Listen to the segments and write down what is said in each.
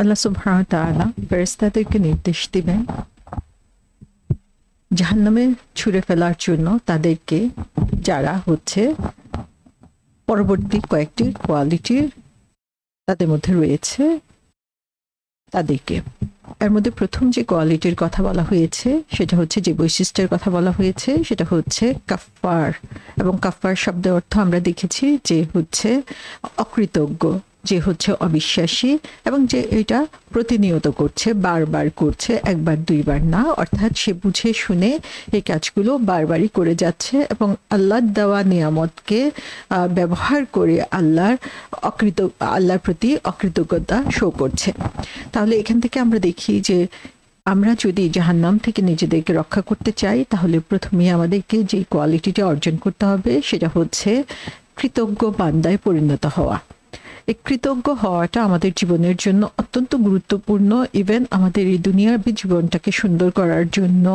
আল্লাহ সুবহানাহু ওয়া তাআলা ফেরেশতাদেরকে নির্দেশ দিবেন জাহান্নামে ছুঁড়ে ফেলার জন্য তাদেরকে, যারা হচ্ছে পরবর্তী কয়েকটি কোয়ালিটির তাদের মধ্যে রয়েছে তাদেরকে। এর মধ্যে প্রথম যে কোয়ালিটির কথা বলা হয়েছে সেটা হচ্ছে, যে বৈশিষ্ট্যের কথা বলা হয়েছে সেটা হচ্ছে কাফফার। এবং কাফফার শব্দের অর্থ আমরা দেখেছি যে হচ্ছে অকৃতজ্ঞ, যে হচ্ছে অবিশ্বাসী, এবং যে এটা প্রতিনিয়ত করছে, বারবার করছে, একবার দুইবার না, অর্থাৎ সে বুঝে শুনে এই কাজগুলো বারবারই করে যাচ্ছে এবং আল্লাহর দেওয়া নিয়ামতকে ব্যবহার করে আল্লাহর প্রতি অকৃতজ্ঞতা শো করছে। তাহলে এখান থেকে আমরা দেখি যে আমরা যদি জাহান্নাম থেকে নিজেদেরকে রক্ষা করতে চাই, তাহলে প্রথমেই আমাদেরকে যে কোয়ালিটিটা অর্জন করতে হবে সেটা হচ্ছে কৃতজ্ঞ বান্দায় পরিণত হওয়া। এই কৃতজ্ঞ হওয়াটা আমাদের জীবনের জন্য অত্যন্ত গুরুত্বপূর্ণ। ইভেন আমাদের এই দুনিয়ার জীবনটাকে সুন্দর করার জন্য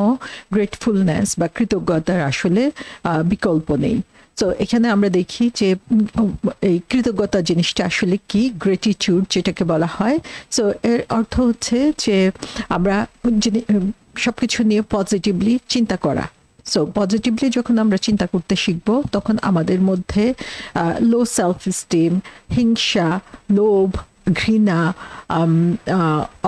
গ্রেটফুলনেস বা কৃতজ্ঞতার আসলে বিকল্প নেই। তো এখানে আমরা দেখি যে এই কৃতজ্ঞতা জিনিসটা আসলে কি, গ্রেটিটিউড যেটাকে বলা হয়। সো এর অর্থ হচ্ছে যে আমরা সবকিছু নিয়ে পজিটিভলি চিন্তা করা। সো পজিটিভলি যখন আমরা চিন্তা করতে শিখব, তখন আমাদের মধ্যে লো সেলফ এস্টিম, হিংসা, লোভ, ঘৃণা,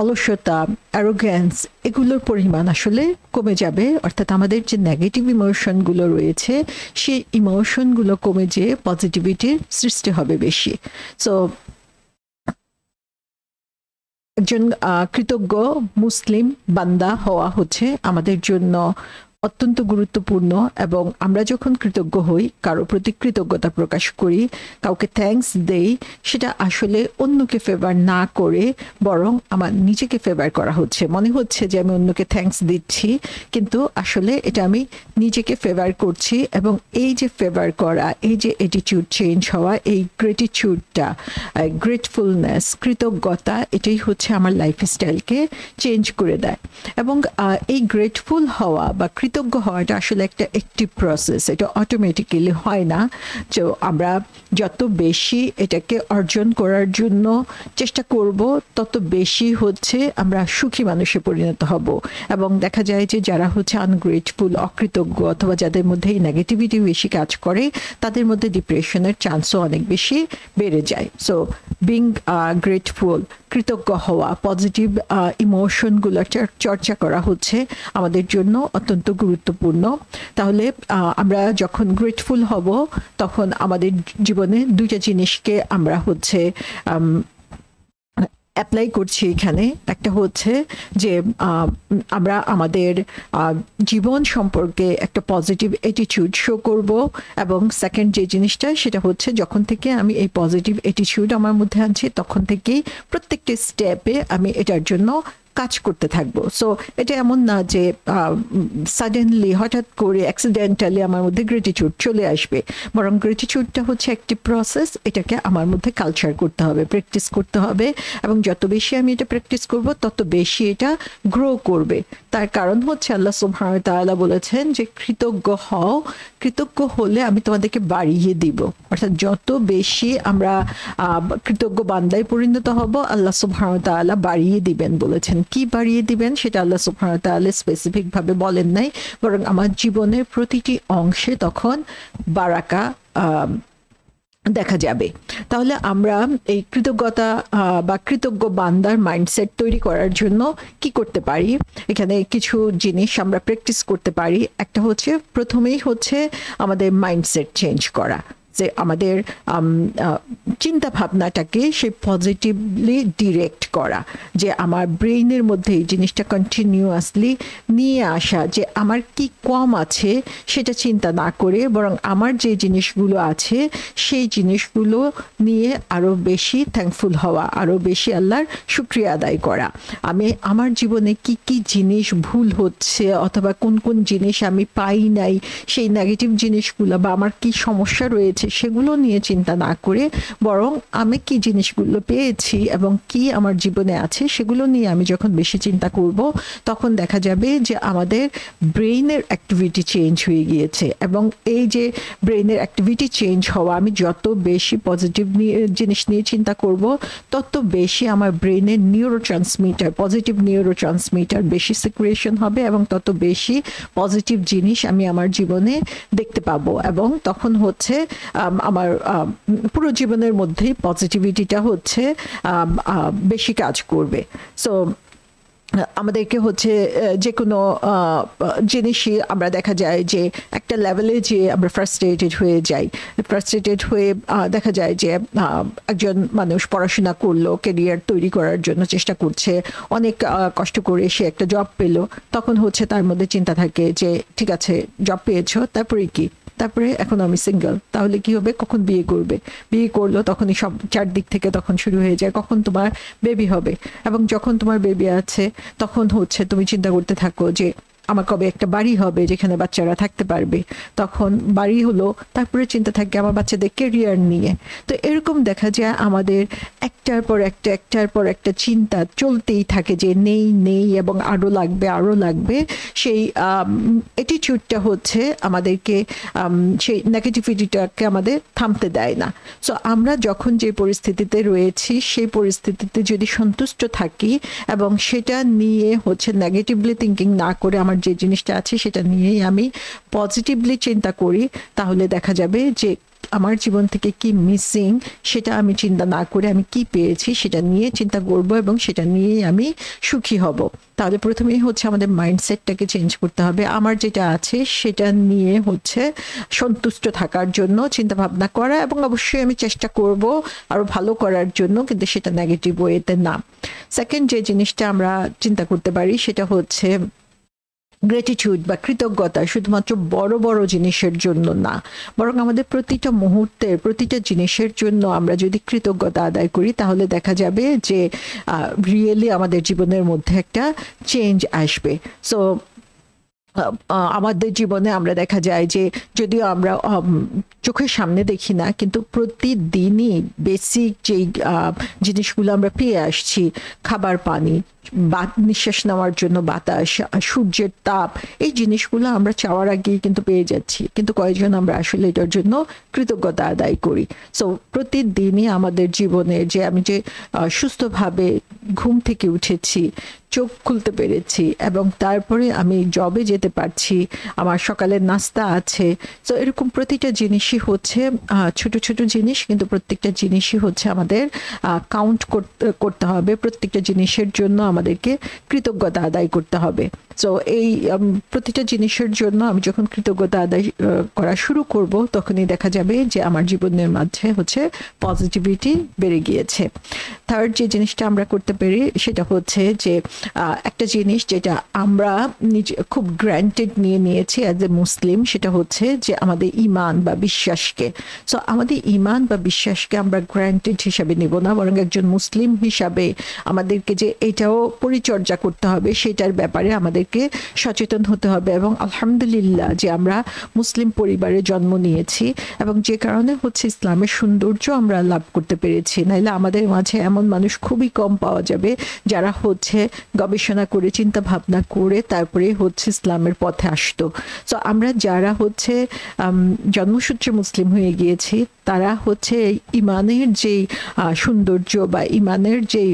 অলসতা, অ্যারোগ্যান্স, এগুলোর পরিমাণ আসলে কমে যাবে। অর্থাৎ আমাদের যে নেগেটিভ ইমোশনগুলো রয়েছে সেই ইমোশনগুলো কমে যেয়ে পজিটিভিটির সৃষ্টি হবে বেশি। সো একজন কৃতজ্ঞ মুসলিম বান্দা হওয়া হচ্ছে আমাদের জন্য অত্যন্ত গুরুত্বপূর্ণ। এবং আমরা যখন কৃতজ্ঞ হই, কারো প্রতি কৃতজ্ঞতা প্রকাশ করি, কাউকে থ্যাঙ্কস দেই, সেটা আসলে অন্যকে ফেভার না করে বরং আমার নিজেকে ফেভার করা হচ্ছে। মনে হচ্ছে যে আমি অন্যকে থ্যাঙ্কস দিচ্ছি, কিন্তু আসলে এটা আমি নিজেকে ফেভার করছি। এবং এই যে ফেভার করা, এই যে অ্যাটিটিউড চেঞ্জ হওয়া, এই গ্রেটিটিউডটা, গ্রেটফুলনেস, কৃতজ্ঞতা, এটাই হচ্ছে আমার লাইফস্টাইলকে চেঞ্জ করে দেয়। এবং এই গ্রেটফুল হওয়া বা কৃতজ্ঞ হওয়াটা আসলে একটা অ্যাক্টিভ প্রসেস, এটা অটোমেটিক্যালি হয় না। তো আমরা যত বেশি এটাকে অর্জন করার জন্য চেষ্টা করব, তত বেশি হচ্ছে আমরা সুখী মানুষে পরিণত হব। এবং দেখা যায় যে যারা হচ্ছে আনগ্রেটফুল, অকৃতজ্ঞ, অথবা যাদের মধ্যে এই নেগেটিভিটি বেশি কাজ করে, তাদের মধ্যে ডিপ্রেশনের চান্সও অনেক বেশি বেড়ে যায়। সো বিং গ্রেটফুল, কৃতজ্ঞ হওয়া, পজিটিভ ইমোশনগুলোর চর্চা করা হচ্ছে আমাদের জন্য অত্যন্ত গুরুত্বপূর্ণ। তাহলে আমরা যখন গ্রেটফুল হব, তখন আমাদের জীবনে দুইটা জিনিসকে আমরা হচ্ছে অ্যাপ্লাই করছি এখানে। একটা হচ্ছে যে আমরা আমাদের জীবন সম্পর্কে একটা পজিটিভ অ্যাটিটিউড শো করব। এবং সেকেন্ড যে জিনিসটা, সেটা হচ্ছে যখন থেকে আমি এই পজিটিভ অ্যাটিটিউড আমার মধ্যে আনছি, তখন থেকেই প্রত্যেকটি স্টেপে আমি এটার জন্য কাজ করতে থাকবো। সো এটা এমন না যে সাডেনলি, হঠাৎ করে, অ্যাক্সিডেন্টালি আমার মধ্যে গ্রেটিটিউড চলে আসবে, বরং গ্রেটিটিউডটা হচ্ছে একটি প্রসেস। এটাকে আমার মধ্যে কালচার করতে হবে, প্র্যাকটিস করতে হবে। এবং যত বেশি আমি এটা প্র্যাকটিস করব, তত বেশি এটা গ্রো করবে। তার কারণ হচ্ছে আল্লাহ সুবহানাহু ওয়া তাআলা বলেছেন যে কৃতজ্ঞ হও, কৃতজ্ঞ হলে আমি তোমাদেরকে বাড়িয়ে দিব। অর্থাৎ যত বেশি আমরা কৃতজ্ঞ বান্দায় পরিণত হব, আল্লাহ সুবহানাহু ওয়া তাআলা বাড়িয়ে দিবেন বলেছেন। কি বাড়িয়ে দিবেন সেটা আল্লাহ সুবহানাহু ওয়া তাআলা স্পেসিফিক ভাবে বলেন নাই, বরং আমার জীবনের প্রতিটি অংশে তখন বারাকা দেখা যাবে। তাহলে আমরা এই কৃতজ্ঞতা বা কৃতজ্ঞ বান্দার মাইন্ডসেট তৈরি করার জন্য কি করতে পারি, এখানে কিছু জিনিস আমরা প্র্যাকটিস করতে পারি। একটা হচ্ছে, প্রথমেই হচ্ছে আমাদের মাইন্ডসেট চেঞ্জ করা, যে আমাদের চিন্তা ভাবনাটাকে সে পজিটিভলি ডিরেক্ট করা, যে আমার ব্রেইনের মধ্যে এই জিনিসটা কন্টিনিউয়াসলি নিয়ে আসা, যে আমার কি কম আছে সেটা চিন্তা না করে, বরং আমার যে জিনিসগুলো আছে সেই জিনিসগুলো নিয়ে আরও বেশি থ্যাঙ্কফুল হওয়া, আরও বেশি আল্লাহর শুকরিয়া আদায় করা। আমি আমার জীবনে কি কি জিনিস ভুল হচ্ছে, অথবা কোন কোন জিনিস আমি পাই নাই, সেই নেগেটিভ জিনিসগুলো বা আমার কি সমস্যা রয়েছে সেগুলো নিয়ে চিন্তা না করে বরং আমি কি জিনিসগুলো পেয়েছি এবং কি আমার জীবনে আছে সেগুলো নিয়ে আমি যখন বেশি চিন্তা করব, তখন দেখা যাবে যে আমাদের ব্রেইনের অ্যাক্টিভিটি চেঞ্জ হয়ে গিয়েছে। এবং এই যে ব্রেইনের অ্যাক্টিভিটি চেঞ্জ হওয়া, আমি যত বেশি পজিটিভ জিনিস নিয়ে চিন্তা করব, তত বেশি আমার ব্রেইনের নিউরোট্রান্সমিটার, পজিটিভ নিউরোট্রান্সমিটার বেশি সিক্রিয়েশন হবে এবং তত বেশি পজিটিভ জিনিস আমি আমার জীবনে দেখতে পাবো। এবং তখন হচ্ছে আমার পুরো জীবনের মধ্যেই পজিটিভিটিটা হচ্ছে বেশি কাজ করবে। সো আমাদেরকে হচ্ছে যে কোনো জিনিসই আমরা দেখা যায় যে একটা লেভেলে যে আমরা ফ্রাস্ট্রেটেড হয়ে যাই, ফ্রাস্ট্রেটেড হয়ে দেখা যায় যে একজন মানুষ পড়াশোনা করলো, ক্যারিয়ার তৈরি করার জন্য চেষ্টা করছে, অনেক কষ্ট করে সে একটা জব পেলো, তখন হচ্ছে তার মধ্যে চিন্তা থাকে যে ঠিক আছে জব পেয়েছো, তারপরে কি, তারপরে এখন আমি সিঙ্গেল, তাহলে কি হবে, কখন বিয়ে করবে, বিয়ে করলো তখনই সব চারদিক থেকে তখন শুরু হয়ে যায় কখন তোমার বেবি হবে। এবং যখন তোমার বেবি আছে তখন হচ্ছে তুমি চিন্তা করতে থাকো যে আমার কবে একটা বাড়ি হবে যেখানে বাচ্চারা থাকতে পারবে, তখন বাড়ি হলো, তারপরে চিন্তা থাকে আমার বাচ্চাদের কেরিয়ার নিয়ে। তো এরকম দেখা যায় আমাদের একটার পর একটা চিন্তা চলতেই থাকে যে নেই নেই এবং আরও লাগবে আরও লাগবে। সেই অ্যাটিটিউডটা হচ্ছে আমাদেরকে সেই নেগেটিভিটিটাকে আমাদের থামতে দেয় না। সো আমরা যখন যে পরিস্থিতিতে রয়েছি সেই পরিস্থিতিতে যদি সন্তুষ্ট থাকি এবং সেটা নিয়ে হচ্ছে নেগেটিভলি থিঙ্কিং না করে আমার যে জিনিসটা আছে সেটা নিয়েই আমি পজিটিভলি চিন্তা করি, তাহলে দেখা যাবে যে আমার জীবন থেকে কি মিসিং সেটা আমি চিন্তা না করে আমি কি পেয়েছি সেটা নিয়ে চিন্তা করব এবং সেটা নিয়েই আমি সুখী হব। তাহলে প্রথমেই হচ্ছে আমাদের মাইন্ডসেটটাকে চেঞ্জ করতে হবে, আমার যেটা আছে সেটা নিয়ে হচ্ছে সন্তুষ্ট থাকার জন্য চিন্তা ভাবনা করা, এবং অবশ্যই আমি চেষ্টা করব আরো ভালো করার জন্য, কিন্তু সেটা নেগেটিভ ওয়েতে না। সেকেন্ড যে জিনিসটা আমরা চিন্তা করতে পারি সেটা হচ্ছে গ্র্যাটিটিউড বা কৃতজ্ঞতা, শুধুমাত্র বড় বড় জিনিসের জন্য না, বরং আমাদের প্রতিটা মুহূর্তের প্রতিটা জিনিসের জন্য আমরা যদি কৃতজ্ঞতা আদায় করি, তাহলে দেখা যাবে যে রিয়েলি আমাদের জীবনের মধ্যে একটা চেঞ্জ আসবে। সো আমাদের জীবনে আমরা দেখা যায় যে যদিও আমরা চোখের সামনে দেখি না, কিন্তু প্রতিদিনই বেসিক যেই জিনিসগুলো আমরা পেয়ে আসছি, খাবার, পানি, নিঃশ্বাস নেওয়ার জন্য বাতাস, সূর্যের তাপ, এই জিনিসগুলো আমরা চাওয়ার আগেই কিন্তু পেয়ে যাচ্ছি, কিন্তু কয়েকজন আমরা আসলে এটার জন্য কৃতজ্ঞতা আদায় করি। সো প্রতিদিনই আমাদের জীবনে যে আমি যে সুস্থভাবে ঘুম থেকে উঠেছি, চোখ খুলতে পেরেছি এবং তারপরে আমি জবে যেতে পারছি, আমার সকালের নাস্তা আছে, তো এরকম প্রতিটা জিনিসই হচ্ছে ছোট ছোট জিনিস, কিন্তু প্রত্যেকটা জিনিসই হচ্ছে আমাদের কাউন্ট করতে হবে, প্রত্যেকটা জিনিসের জন্য আমাদেরকে কৃতজ্ঞতা আদায় করতে হবে। সো এই প্রতিটা জিনিসের জন্য আমি যখন কৃতজ্ঞতা আদায় করা শুরু করব, তখনই দেখা যাবে যে আমার জীবনের মাঝে হচ্ছে পজিটিভিটি বেড়ে গিয়েছে। থার্ড যে জিনিসটা আমরা করতে পারি সেটা হচ্ছে যে একটা জিনিস যেটা আমরা নিজে খুব গ্র্যান্টেড নিয়ে নিয়েছি অ্যাজ এ মুসলিম, সেটা হচ্ছে যে আমাদের ইমান বা বিশ্বাসকে। সো আমাদের ইমান বা বিশ্বাসকে আমরা গ্র্যান্টেড হিসাবে নেব না, বরং একজন মুসলিম হিসাবে আমাদেরকে যে এটাও পরিচর্যা করতে হবে সেটার ব্যাপারে আমাদেরকে সচেতন হতে হবে। এবং আলহামদুলিল্লাহ যে আমরা মুসলিম পরিবারে জন্ম নিয়েছি এবং যে কারণে হচ্ছে ইসলামের সৌন্দর্য আমরা লাভ করতে পেরেছি, নাইলে আমাদের মাঝে এমন মানুষ খুবই কম পাওয়া যাবে যারা হচ্ছে গবেষণা করে চিন্তা ভাবনা করে তারপরে হচ্ছে ইসলামের পথে আসতো। সো আমরা যারা হচ্ছে জন্মসূত্রে মুসলিম হয়ে গিয়েছি, তারা হচ্ছে ইমানের যেই সৌন্দর্য বা ইমানের যেই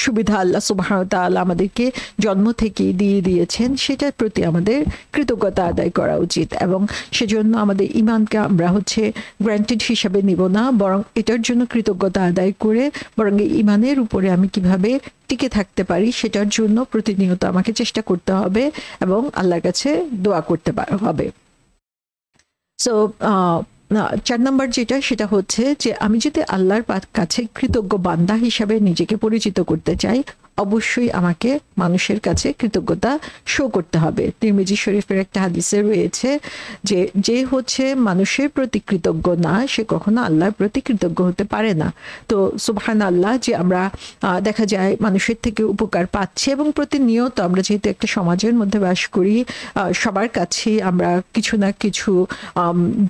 সুবিধা আল্লাহ সুবহানাহু ওয়া তাআলা আমাদেরকে জন্ম থেকে দিয়ে দিয়েছেন, সেটার প্রতি আমাদের কৃতজ্ঞতা আদায় করা উচিত। এবং সেজন্য আমাদের ইমানকে আমরা হচ্ছে গ্র্যান্টেড হিসাবে নিব না, বরং এটার জন্য কৃতজ্ঞতা আদায় করে বরং এই ইমানের উপরে আমি কিভাবে টিকে থাকতে পারি সেটার জন্য প্রতিনিয়ত আমাকে চেষ্টা করতে হবে এবং আল্লাহর কাছে দোয়া করতে হবে। সো 4 নম্বর যেটা সেটা হচ্ছে যে আমি যদি আল্লাহর কাছে কৃতজ্ঞ বান্দা হিসাবে নিজেকে পরিচিত করতে চাই, অবশ্যই আমাকে মানুষের কাছে কৃতজ্ঞতা শো করতে হবে। তিরমিজি শরীফের একটা হাদিসে রয়েছে যে যে হচ্ছে মানুষের প্রতি কৃতজ্ঞ না, সে কখনো আল্লাহর প্রতি কৃতজ্ঞ হতে পারে না। তো সুবহানাল্লাহ, যে আমরা দেখা যায় মানুষের থেকে উপকার পাচ্ছি, এবং প্রতিনিয়ত আমরা যেহেতু একটা সমাজের মধ্যে বাস করি, সবার কাছে আমরা কিছু না কিছু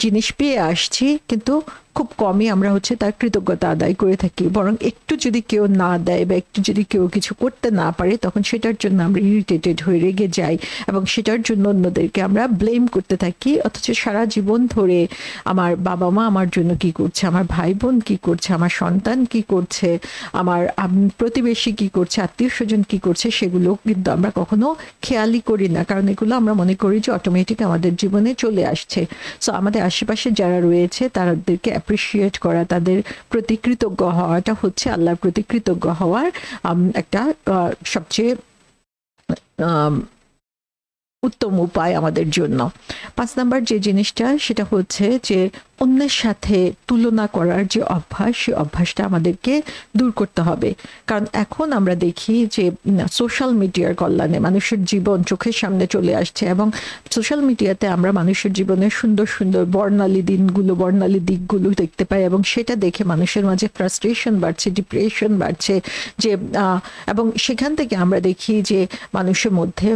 জিনিস পেয়ে আসছি, কিন্তু খুব কমই আমরা হচ্ছে তার কৃতজ্ঞতা আদায় করে থাকি। বরং একটু যদি কেউ না দেয় বা একটু যদি কেউ কিছু করতে না পারে, তখন সেটার জন্য আমরা ইরিটেটেড হয়ে রেগে যাই এবং সেটার জন্য অন্যদেরকে আমরা ব্লেম করতে থাকি। অথচ সারা জীবন ধরে আমার বাবা মা আমার জন্য কি করছে, আমার ভাই বোন কি করছে, আমার সন্তান কি করছে, আমার প্রতিবেশী কি করছে, আত্মীয় স্বজন কি করছে, সেগুলো কিন্তু আমরা কখনো খেয়ালই করি না, কারণ এগুলো আমরা মনে করি যে অটোমেটিক আমাদের জীবনে চলে আসছে। সো আমাদের আশেপাশে যারা রয়েছে তাদেরকে অ্যাপ্রিসিয়েট করা, তাদের প্রতি কৃতজ্ঞ হওয়াটা হচ্ছে আল্লাহর প্রতি কৃতজ্ঞ হওয়ার একটা সবচেয়ে উত্তম উপায় আমাদের জন্য। 5 নাম্বার যে জিনিসটা, সেটা হচ্ছে যে অন্যের সাথে তুলনা করার যে অভ্যাস, সেই অভ্যাসটা আমাদেরকে দূর করতে হবে। কারণ এখন আমরা দেখি যে সোশ্যাল মিডিয়ার কল্যাণে মানুষের জীবন চোখের সামনে চলে আসছে, এবং সোশ্যাল মিডিয়াতে আমরা মানুষের জীবনের সুন্দর সুন্দর বর্ণালী দিনগুলো, বর্ণালী দিকগুলো দেখতে পাই, এবং সেটা দেখে মানুষের মাঝে ফ্রাস্ট্রেশন বাড়ছে, ডিপ্রেশন বাড়ছে, যে এবং সেখান থেকে আমরা দেখি যে মানুষের মধ্যে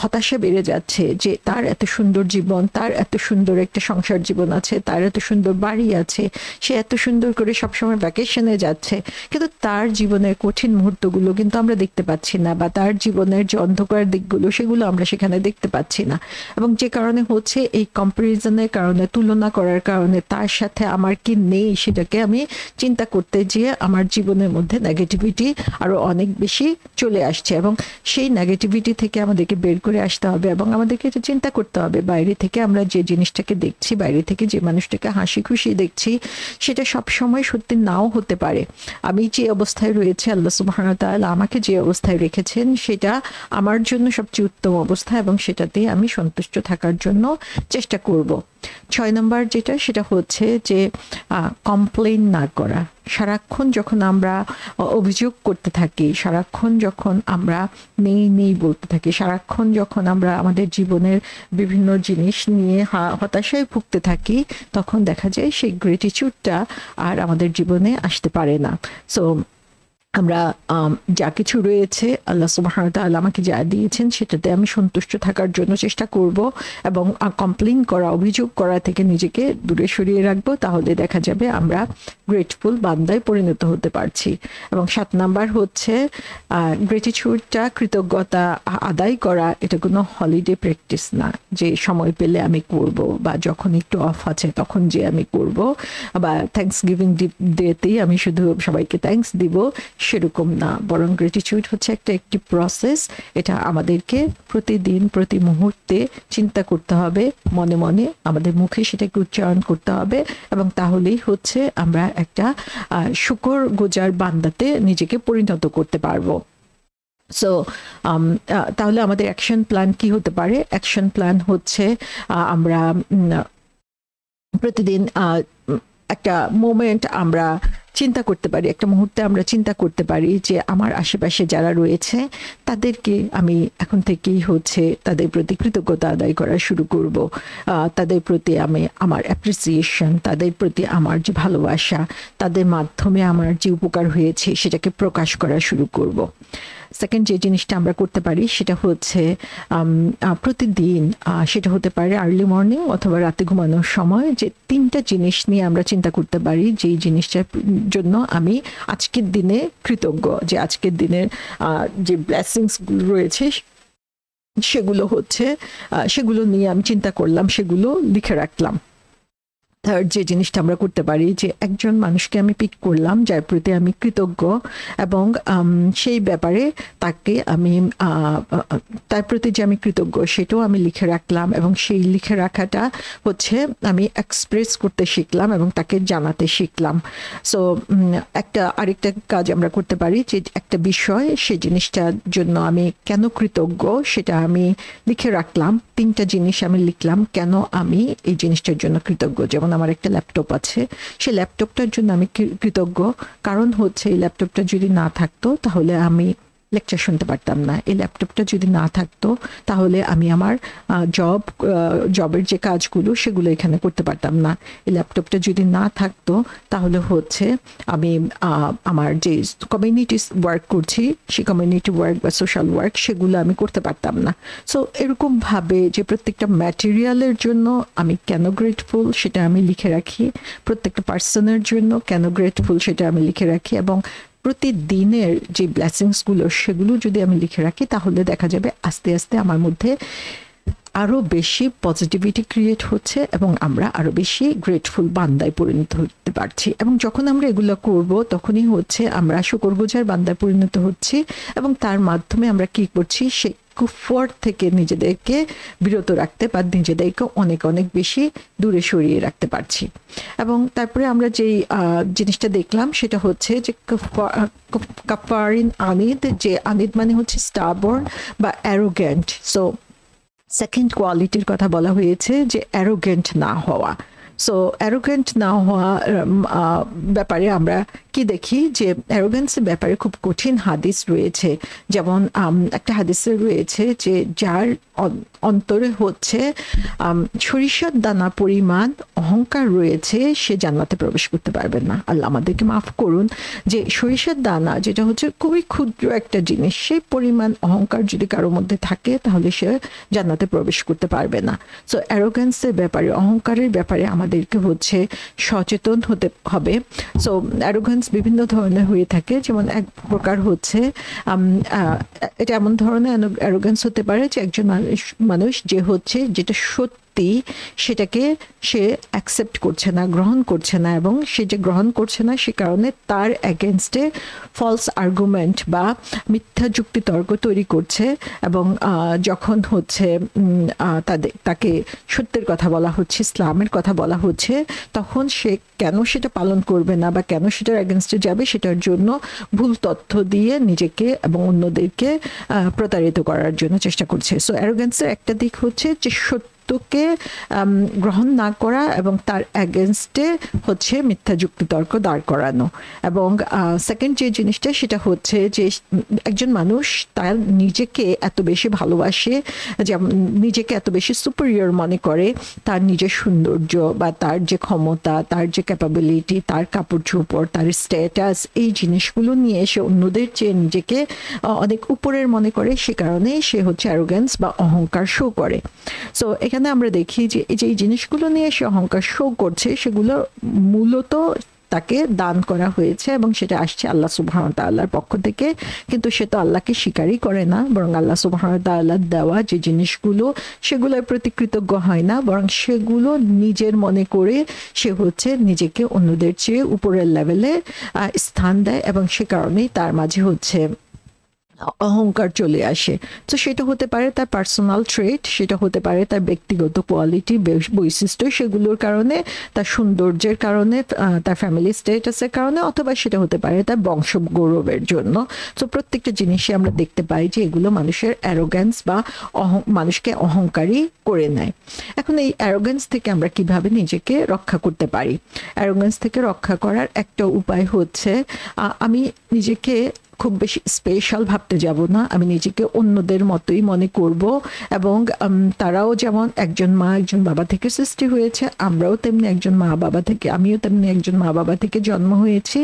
হতাশা বেড়ে যাচ্ছে, যে তার এত সুন্দর জীবন, তার এত সুন্দর একটা সংসার জীবন আছে, তার এত সুন্দর বাড়ি আছে, সে এত সুন্দর করে সবসময় ভ্যাকেশনে যাচ্ছে, কিন্তু তার জীবনের কঠিন মুহূর্তগুলো কিন্তু আমরা দেখতে পাচ্ছি না, বা তার জীবনের যে অন্ধকার দিকগুলো সেগুলো আমরা সেখানে দেখতে পাচ্ছি না। এবং যে কারণে হচ্ছে এই কম্পারিজনের কারণে, তুলনা করার কারণে তার সাথে আমার কি নেই সেটাকে আমি চিন্তা করতে গিয়ে আমার জীবনের মধ্যে নেগেটিভিটি আরো অনেক বেশি চলে আসছে, এবং সেই নেগেটিভিটি থেকে আমাদেরকে বের করে আসতে হবে, এবং আমাদেরকে এটা চিন্তা করতে হবে বাইরে থেকে আমরা যে জিনিসটাকে দেখছি, বাইরে থেকে যে মানুষটাকে হাসি খুশি দেখছি, সেটা সব সময় সত্যি নাও হতে পারে। আমি যে অবস্থায় রয়েছে, আল্লাহ সুবহানাহু ওয়া তাআলা আমাকে যে অবস্থায় রেখেছেন, সেটা আমার জন্য সবচেয়ে উত্তম অবস্থা, এবং সেটাতে আমি সন্তুষ্ট থাকার জন্য চেষ্টা করব। 6 নম্বর যেটা, সেটা হচ্ছে যে কমপ্লেইন না করা। সারাক্ষণ যখন আমরা অভিযোগ করতে থাকি, সারাক্ষণ যখন আমরা নেই নেই বলতে থাকি, সারাক্ষণ যখন আমরা আমাদের জীবনের বিভিন্ন জিনিস নিয়ে হতাশায় ভুগতে থাকি, তখন দেখা যায় সেই গ্রেটিটিউডটা আর আমাদের জীবনে আসতে পারে না। সো আমরা যা কিছু রয়েছে, আল্লাহ সুবহানাহু ওয়া তাআলা আমাকে যা দিয়েছেন, সেটাতে আমি সন্তুষ্ট থাকার জন্য চেষ্টা করব, এবং কমপ্লেইন করা, অভিযোগ করা থেকে নিজেকে দূরে সরিয়ে রাখবো। তাহলে দেখা যাবে আমরা গ্রেটফুল বান্দায় পরিণত হতে পারছি। এবং 7 নাম্বার হচ্ছে গ্রেটিটিউডটা, কৃতজ্ঞতা আদায় করা, এটা কোনো হলিডে প্র্যাকটিস না, যে সময় পেলে আমি করব, বা যখন একটু অফ আছে তখন যে আমি করব, বা থ্যাঙ্কস গিভিং ডেতেই আমি শুধু সবাইকে থ্যাঙ্কস দিব, সেরকম না। বরং গ্রেটিটিউড হচ্ছে একটি প্রসেস। এটা আমাদেরকে প্রতিদিন, প্রতি মুহূর্তে চিন্তা করতে হবে, মনে মনে আমাদের মুখে সেটাকে উচ্চারণ করতে হবে, এবং তাহলেই হচ্ছে আমরা একটা শুকরগুজার বান্দাতে নিজেকে পরিণত করতে পারবো। সো তাহলে আমাদের অ্যাকশন প্ল্যান কি হতে পারে? অ্যাকশন প্ল্যান হচ্ছে আমরা প্রতিদিন একটা মোমেন্ট আমরা চিন্তা করতে পারি, একটা মুহূর্তে আমরা চিন্তা করতে পারি যে আমার আশেপাশে যারা রয়েছে তাদেরকে আমি এখন থেকেই হচ্ছে তাদের প্রতি কৃতজ্ঞতা আদায় করা শুরু করব, তাদের প্রতি আমি আমার অ্যাপ্রিসিয়েশন, তাদের প্রতি আমার যে ভালোবাসা, তাদের মাধ্যমে আমার যে উপকার হয়েছে সেটাকে প্রকাশ করা শুরু করব। সেকেন্ড যে জিনিসটা আমরা করতে পারি সেটা হচ্ছে প্রতিদিন, সেটা হতে পারে আর্লি মর্নিং অথবা রাতে ঘুমানোর সময়, যে 3টা জিনিস নিয়ে আমরা চিন্তা করতে পারি যেই জিনিসটার জন্য আমি আজকের দিনে কৃতজ্ঞ, যে আজকের দিনের যে ব্লেসিংসগুলো রয়েছে সেগুলো নিয়ে আমি চিন্তা করলাম, সেগুলো লিখে রাখলাম। থার্ড যে জিনিসটা আমরা করতে পারি, যে একজন মানুষকে আমি পিক করলাম যার প্রতি আমি কৃতজ্ঞ, এবং সেই ব্যাপারে তাকে আমি তার প্রতি যে আমি কৃতজ্ঞ সেটাও আমি লিখে রাখলাম, এবং সেই লিখে রাখাটা হচ্ছে আমি এক্সপ্রেস করতে শিখলাম এবং তাকে জানাতে শিখলাম। সো আরেকটা কাজ আমরা করতে পারি, যে একটা বিষয়, সেই জিনিসটার জন্য আমি কেন কৃতজ্ঞ সেটা আমি লিখে রাখলাম। 3টা জিনিস আমি লিখলাম কেন আমি এই জিনিসটার জন্য কৃতজ্ঞ। যেমন আমার একটা ল্যাপটপ আছে, সেই ল্যাপটপটার জন্য আমি কৃতজ্ঞ, কারণ হচ্ছে এই ল্যাপটপটা যদি না থাকতো তাহলে আমি লেকচার শুনতে পারতাম না। এই ল্যাপটপটা যদি না থাকতো তাহলে আমি আমার জবের যে কাজগুলো সেগুলো এখানে করতে পারতাম না। এই ল্যাপটপটা যদি না থাকতো তাহলে হচ্ছে আমি আমার যে কমিউনিটি ওয়ার্ক করছি সেই কমিউনিটি ওয়ার্ক বা সোশ্যাল ওয়ার্ক সেগুলো আমি করতে পারতাম না। সো এরকমভাবে যে প্রত্যেকটা ম্যাটেরিয়ালের জন্য আমি কেন গ্রেটফুল সেটা আমি লিখে রাখি, প্রত্যেকটা পার্সনের জন্য কেন গ্রেটফুল সেটা আমি লিখে রাখি, এবং প্রতিদিনের যে ব্লেসিংসগুলো সেগুলো যদি আমি লিখে রাখি তাহলে দেখা যাবে আস্তে আস্তে আমার মধ্যে আরো বেশি পজিটিভিটি ক্রিয়েট হচ্ছে এবং আমরা আরো বেশি গ্রেটফুল বান্দায় পরিণত হতে পারছি। এবং যখন আমরা এগুলো করব তখনই হচ্ছে আমরা শুকরগুজার বান্দায় পরিণত হচ্ছি, এবং তার মাধ্যমে আমরা কি করছি, সে কুফর থেকে নিজেদেরকে বিরত রাখতে বা নিজেদেরকে অনেক অনেক বেশি দূরে সরিয়ে রাখতে পারছি। এবং তারপরে আমরা যেই জিনিসটা দেখলাম সেটা হচ্ছে যে কাফারিন আনিদ, যে আনিদ মানে হচ্ছে স্টাবর্ন বা অ্যারোগ্যান্ট। সো সেকেন্ড কোয়ালিটির কথা বলা হয়েছে যে অ্যারোগেন্ট না হওয়া। সো অ্যারোগেন্ট না হওয়া ব্যাপারে আমরা কি দেখি যে অ্যারোগেন্সের ব্যাপারে খুব কঠিন হাদিস রয়েছে। যেমন একটা হাদিসে রয়েছে যে যার অন্তরে হচ্ছে সরিষার দানা পরিমাণ অহংকার রয়েছে সে জান্নাতে প্রবেশ করতে পারবে না। আল্লাহ আমাদেরকে মাফ করুন। যে সরিষার দানা যেটা হচ্ছে খুবই ক্ষুদ্র একটা জিনিস, সেই পরিমাণ অহংকার যদি কারোর মধ্যে থাকে তাহলে সে জান্নাতে প্রবেশ করতে পারবে না। সো অ্যারোগেন্সের ব্যাপারে, অহংকারের ব্যাপারে আমাদেরকে হচ্ছে সচেতন হতে হবে। সো অ্যারোগেন্স বিভিন্ন ধরনের হয়ে থাকে। যেমন এক প্রকার হচ্ছে এটা এমন ধরনের অ্যারোগেন্স হতে পারে যে একজন মানুষ যে হচ্ছে যেটা সত্যি সেটাকে সে অ্যাকসেপ্ট করছে না, গ্রহণ করছে না, এবং সে যে গ্রহণ করছে না সে কারণে তার এগেনস্টে ফলস আর্গুমেন্ট বা মিথ্যা যুক্তি তর্ক তৈরি করছে। এবং যখন হচ্ছে তাকে সত্যের কথা বলা হচ্ছে, ইসলামের কথা বলা হচ্ছে, তখন সে কেন সেটা পালন করবে না বা কেন সেটার এগেনস্টে যাবে সেটার জন্য ভুল তথ্য দিয়ে নিজেকে এবং অন্যদেরকে প্রতারিত করার জন্য চেষ্টা করছে। সো অ্যারোগেন্সের একটা দিক হচ্ছে যে সত্যকে গ্রহণ না করা এবং তার এগেনস্টে হচ্ছে মিথ্যা যুক্তিতর্ক দাঁড় করানো। এবং সেকেন্ড যে জিনিসটা সেটা হচ্ছে যে একজন মানুষ তার নিজেকে এত বেশি ভালোবাসে, যেমন নিজেকে এত বেশি সুপিরিয়র মনে করে, তার নিজের সৌন্দর্য বা তার যে ক্ষমতা, তার যে ক্যাপাবিলিটি, তার কাপড় চোপড়, তার স্ট্যাটাস, এই জিনিসগুলো নিয়ে সে অন্যদের চেয়ে নিজেকে অনেক উপরের মনে করে, সে কারণে সে হচ্ছে অ্যারোগেন্স বা অহংকার শো করে। সো এখানে আমরা দেখি যে এই জিনিসগুলো নিয়ে সে অহংকার শো করছে সেগুলো মূলত তাকে দান করা হয়েছে এবং সেটা আসছে আল্লাহ সুবহানাহু ওয়া তাআলার পক্ষ থেকে। কিন্তু সে তো আল্লাহকে স্বীকারই করে না, বরং আল্লাহ সুবহানাহু ওয়া তাআলার দেওয়া যে জিনিসগুলো সেগুলোর প্রতি কৃতজ্ঞ হয় না, বরং সেগুলো নিজের মনে করে সে হচ্ছে নিজেকে অন্যদের চেয়ে উপরের লেভেলে স্থান দেয়, এবং সে কারণেই তার মাঝে হচ্ছে অহংকার চলে আসে। তো সেটা হতে পারে তার পার্সোনাল ট্রেট, সেটা হতে পারে তার ব্যক্তিগত কোয়ালিটি, বৈশিষ্ট্য, সেগুলোর কারণে, তার সৌন্দর্যের কারণে, তার ফ্যামিলি স্ট্যাটাসের কারণে, অথবা সেটা হতে পারে তার বংশ গৌরবের জন্য। তো প্রত্যেকটা জিনিসে আমরা দেখতে পাই যে এগুলো মানুষের অ্যারোগ্যান্স বা মানুষকে অহংকারী করে নেয়। এখন এই অ্যারোগ্যান্স থেকে আমরা কিভাবে নিজেকে রক্ষা করতে পারি? অ্যারোগ্যান্স থেকে রক্ষা করার একটা উপায় হচ্ছে আমি নিজেকে খুব বেশি স্পেশাল ভাবতে যাব না, আমি নিজেকে অন্যদের মতোই মনে করব। এবং তারাও যেমন একজন মা একজন বাবা থেকে সৃষ্টি হয়েছে, আমরাও তেমনি একজন মা বাবা থেকে, আমিও তেমনি একজন মা বাবা থেকে জন্ম হয়েছি।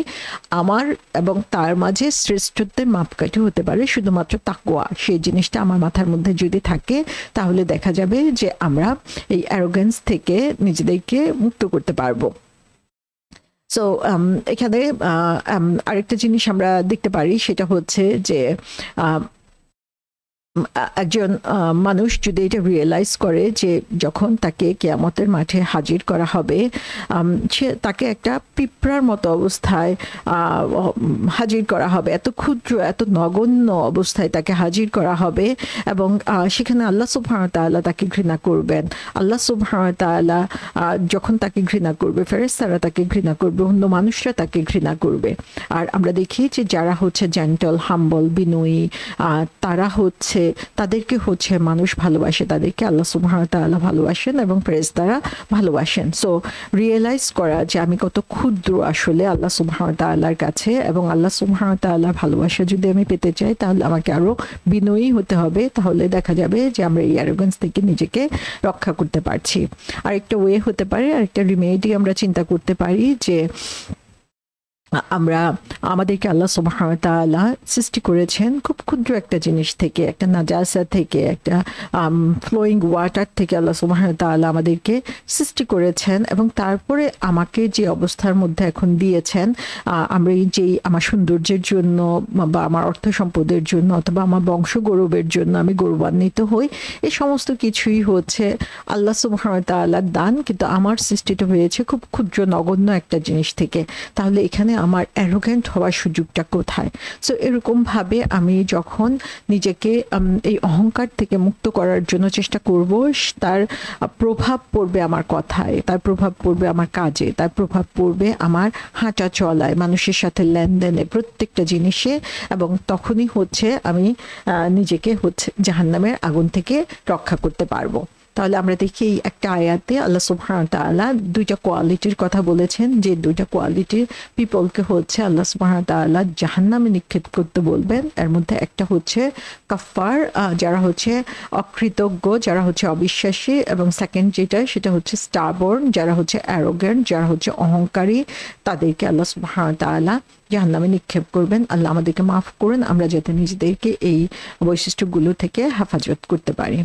আমার এবং তার মাঝে শ্রেষ্ঠত্বের মাপকাঠি হতে পারে শুধুমাত্র তাকওয়া। সেই জিনিসটা আমার মাথার মধ্যে যদি থাকে তাহলে দেখা যাবে যে আমরা এই অ্যারোগ্যান্স থেকে নিজেদেরকে মুক্ত করতে পারবো। সো এখানে আরেকটা জিনিস আমরা দেখতে পারি সেটা হচ্ছে যে একজন মানুষ যদি এটা রিয়েলাইজ করে যে যখন তাকে কিয়ামতের মাঠে হাজির করা হবে, সে তাকে একটা পিঁপড়ার মতো অবস্থায় হাজির করা হবে, এত ক্ষুদ্র এত নগণ্য অবস্থায় তাকে হাজির করা হবে, এবং সেখানে আল্লাহ সুবহানাহু ওয়া তাআলা তাকে ঘৃণা করবেন। আল্লাহ সুবহানাহু ওয়া তাআলা যখন তাকে ঘৃণা করবে, ফেরেশতারা তাকে ঘৃণা করবে, অন্য মানুষরা তাকে ঘৃণা করবে। আর আমরা দেখি যে যারা হচ্ছে জেন্টল, হাম্বল, বিনয়ী, তারা হচ্ছে হচ্ছে তাদেরকে হচ্ছে মানুষ ভালোবাসে, তাদেরকে আল্লাহ সুবহানাহু ওয়া তাআলা ভালোবাসেন এবং ফেরেশতারা ভালোবাসেন। সো রিয়েলাইজ করা যে আমি কত ক্ষুদ্র আসলে আল্লাহ সুবহানাহু ওয়া তাআলার কাছে, এবং আল্লাহ সুবহানাহু ওয়া তাআলার ভালোবাসা যদি আমি পেতে চাই তাহলে আমাকে আরো বিনয়ী হতে হবে। তাহলে দেখা যাবে যে আমরা এই অ্যারোগেন্স থেকে নিজেকে রক্ষা করতে পারছি। আরেকটা ওয়ে হতে পারে, আরেকটা রিমেডি আমরা চিন্তা করতে পারি যে আমরা আমাদেরকে আল্লাহ সুবহানাহু ওয়া তাআলা সৃষ্টি করেছেন খুব ক্ষুদ্র একটা জিনিস থেকে, একটা নাজাসা থেকে, একটা ফ্লোয়িং ওয়াটার থেকে আল্লাহ সুবহানাহু ওয়া তাআলা আমাদেরকে সৃষ্টি করেছেন, এবং তারপরে আমাকে যে অবস্থার মধ্যে এখন দিয়েছেন, আমরা যেই আমার সৌন্দর্যের জন্য বা আমার অর্থ সম্পদের জন্য অথবা আমার বংশ গৌরবের জন্য আমি গৌরবান্বিত হই, এই সমস্ত কিছুই হচ্ছে আল্লাহ সুবহানাহু ওয়া তাআলার দান, কিন্তু আমার সৃষ্টিটা হয়েছে খুব ক্ষুদ্র নগণ্য একটা জিনিস থেকে। তাহলে এখানে আমার অ্যারোগেন্ট হওয়ার সুযোগটা কোথায়? সো এরকমভাবে আমি যখন নিজেকে এই অহংকার থেকে মুক্ত করার জন্য চেষ্টা করব, তার প্রভাব পড়বে আমার কথায়, তার প্রভাব পড়বে আমার কাজে, তার প্রভাব পড়বে আমার হাঁটা চলায়, মানুষের সাথে লেনদেনে, প্রত্যেকটা জিনিসে, এবং তখনই হচ্ছে আমি নিজেকে হচ্ছে জাহান্নামের আগুন থেকে রক্ষা করতে পারবো। তাহলে আমরা দেখি এই একটা আয়াতে আল্লাহ সুবহানাহু ওয়া তাআলা দুইটা কোয়ালিটির কথা বলেছেন, যে দুইটা কোয়ালিটির পিপলকে হচ্ছে আল্লাহ সুবহানাহু ওয়া তাআলা জাহান্নামে নিক্ষেপ করতে বলবেন। এর মধ্যে একটা হচ্ছে কাফার, যারা হচ্ছে অকৃতজ্ঞ, যারা হচ্ছে অবিশ্বাসী, এবং সেকেন্ড যেটা সেটা হচ্ছে স্টারবর্ন, যারা হচ্ছে অ্যারোগেন্ট, যারা হচ্ছে অহংকারী, তাদেরকে আল্লাহ সুবহানাহু ওয়া তাআলা জাহান্নামে নিক্ষেপ করবেন। আল্লাহ আমাদেরকে মাফ করুন, আমরা যাতে নিজেদেরকে এই বৈশিষ্ট্যগুলো থেকে হেফাজত করতে পারি।